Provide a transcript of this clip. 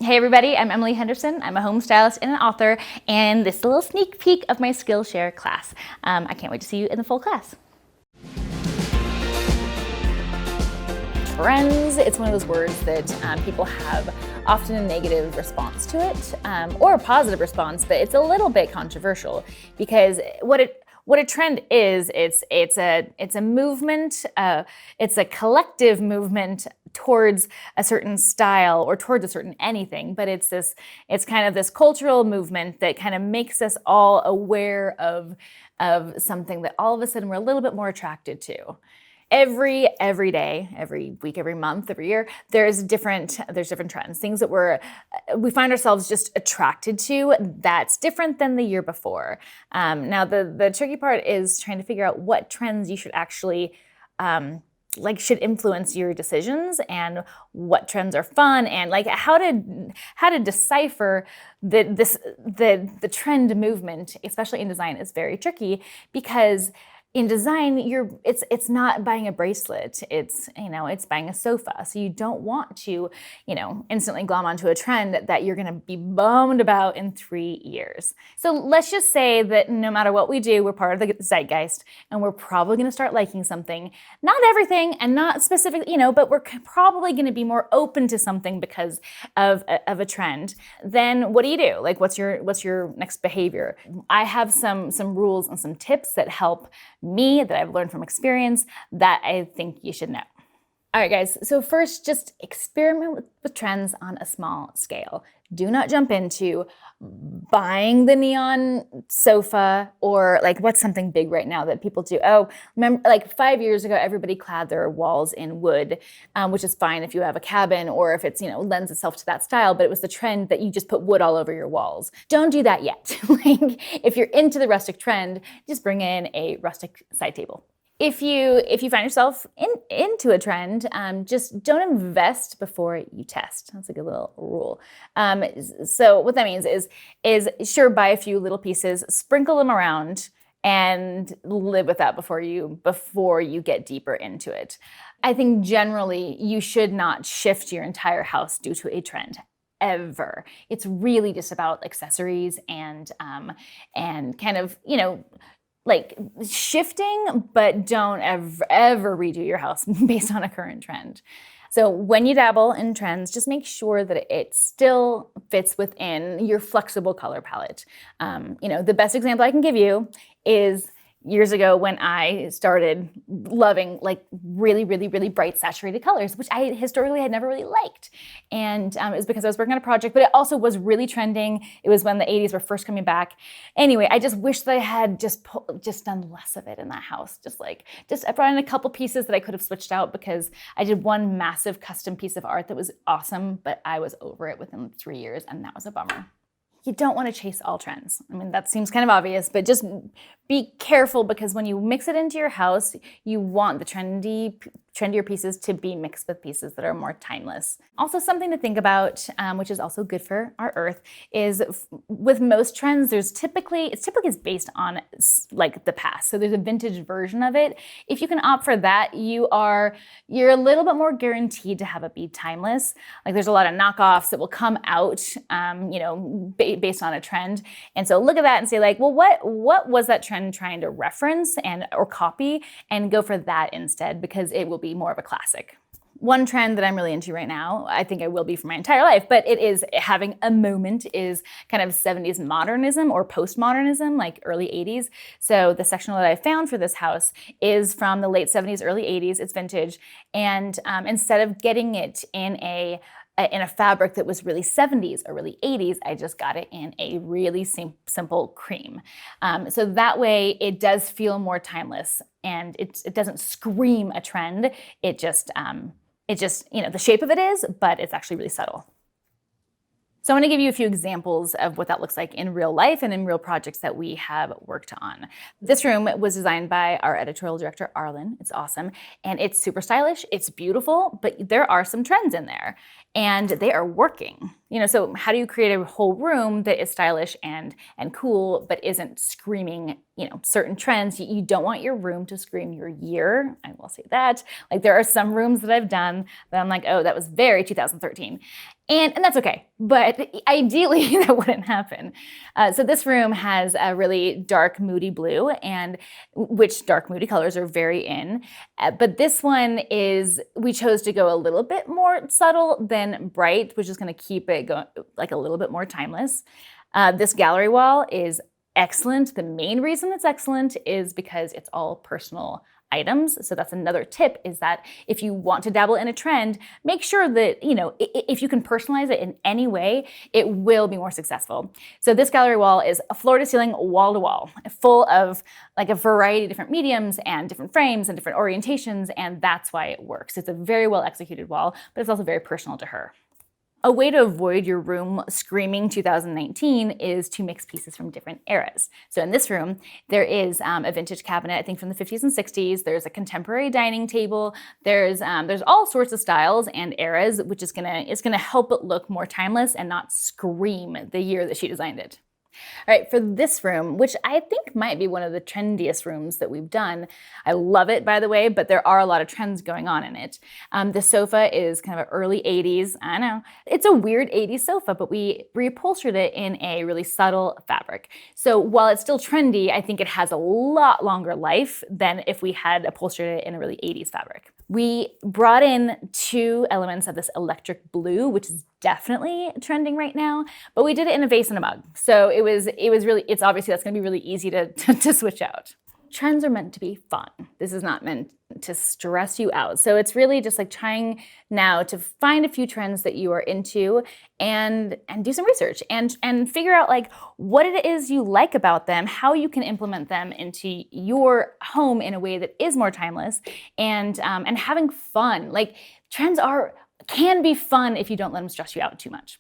Hey everybody, I'm Emily Henderson. I'm a home stylist and an author, and this is a little sneak peek of my Skillshare class. I can't wait to see you in the full class. Trends, it's one of those words that people have often a negative response to it, or a positive response, but it's a little bit controversial because what a trend is, it's a movement, it's a collective movement towards a certain style or towards a certain anything, but it's kind of this cultural movement that kind of makes us all aware of something that all of a sudden we're a little bit more attracted to. Every day, every week, every month, every year, there's different trends, things that we find ourselves just attracted to that's different than the year before. Now, the tricky part is trying to figure out what trends you should actually should influence your decisions, and what trends are fun, and how to decipher the trend movement, especially in design, is very tricky because in design, it's not buying a bracelet, it's buying a sofa. So you don't want to, instantly glom onto a trend that you're gonna be bummed about in 3 years. So let's just say that no matter what we do, we're part of the zeitgeist, and we're probably gonna start liking something. Not everything, and not specifically, but we're probably gonna be more open to something because of a trend. Then what do you do? What's your next behavior? I have some rules and some tips that help me, that I've learned from experience, that I think you should know. All right, guys, so first, just experiment with trends on a small scale. Do not jump into buying the neon sofa, or what's something big right now that people do? Oh, remember, 5 years ago, everybody clad their walls in wood, which is fine if you have a cabin or if it's, lends itself to that style, but it was the trend that you just put wood all over your walls. Don't do that yet. If you're into the rustic trend, just bring in a rustic side table. If you find yourself into a trend, just don't invest before you test. That's a good little rule. So what that means is sure, buy a few little pieces, sprinkle them around, and live with that before you get deeper into it. I think generally you should not shift your entire house due to a trend. Ever. It's really just about accessories and kind of, shifting, but don't ever redo your house based on a current trend. So when you dabble in trends, just make sure that it still fits within your flexible color palette. The best example I can give you is years ago when I started loving really, really, really bright saturated colors, which I historically had never really liked. And it was because I was working on a project, but it also was really trending. It was when the 80s were first coming back. Anyway, I just wish that I had just done less of it in that house. I brought in a couple pieces that I could have switched out because I did one massive custom piece of art that was awesome, but I was over it within 3 years, and that was a bummer. You don't want to chase all trends. I mean, that seems kind of obvious, but just be careful, because when you mix it into your house, you want the trendier pieces to be mixed with pieces that are more timeless. Also, something to think about, which is also good for our earth, is with most trends, it's typically based on the past. So there's a vintage version of it. If you can opt for that, you're a little bit more guaranteed to have it be timeless. There's a lot of knockoffs that will come out, based on a trend. And so look at that and say well, what was that trend trying to reference or copy, and go for that instead, because it will be more of a classic. One trend that I'm really into right now, I think I will be for my entire life, but it is having a moment, is kind of 70s modernism or postmodernism, early 80s. So the sectional that I found for this house is from the late 70s, early 80s. It's vintage. And instead of getting it in a fabric that was really 70s or really 80s, I just got it in a really simple cream. So that way it does feel more timeless, and it doesn't scream a trend. It just, the shape of it is, but it's actually really subtle. So I'm going to give you a few examples of what that looks like in real life and in real projects that we have worked on. This room was designed by our editorial director, Arlen. It's awesome. And it's super stylish. It's beautiful, but there are some trends in there. and they are working. So how do you create a whole room that is stylish and cool, but isn't screaming, certain trends? You don't want your room to scream your year. I will say that. Like, there are some rooms that I've done that I'm like, oh, that was very 2013. And that's okay, but ideally that wouldn't happen. So this room has a really dark, moody blue, and which dark, moody colors are very in. But this one we chose to go a little bit more subtle than bright, which is going to keep it going like a little bit more timeless. This gallery wall is excellent. The main reason it's excellent is because it's all personal items. So that's another tip, is that if you want to dabble in a trend, make sure that, if you can personalize it in any way, it will be more successful. So this gallery wall is a floor to ceiling, wall to wall, full of like a variety of different mediums and different frames and different orientations. And that's why it works. It's a very well executed wall, but it's also very personal to her. A way to avoid your room screaming 2019 is to mix pieces from different eras. So in this room, there is a vintage cabinet, I think from the 50s and 60s. There's a contemporary dining table. There's all sorts of styles and eras, which is gonna help it look more timeless and not scream the year that she designed it. All right, for this room, which I think might be one of the trendiest rooms that we've done. I love it, by the way, but there are a lot of trends going on in it. The sofa is kind of an early 80s. I know. It's a weird 80s sofa, but we reupholstered it in a really subtle fabric. So while it's still trendy, I think it has a lot longer life than if we had upholstered it in a really 80s fabric. We brought in 2 elements of this electric blue, which is definitely trending right now, but we did it in a vase and a mug. So it's obviously that's gonna be really easy to switch out. Trends are meant to be fun. This is not meant to stress you out. So it's really just like trying now to find a few trends that you are into and do some research and figure out like what it is you like about them, how you can implement them into your home in a way that is more timeless, and having fun. Like, trends can be fun if you don't let them stress you out too much.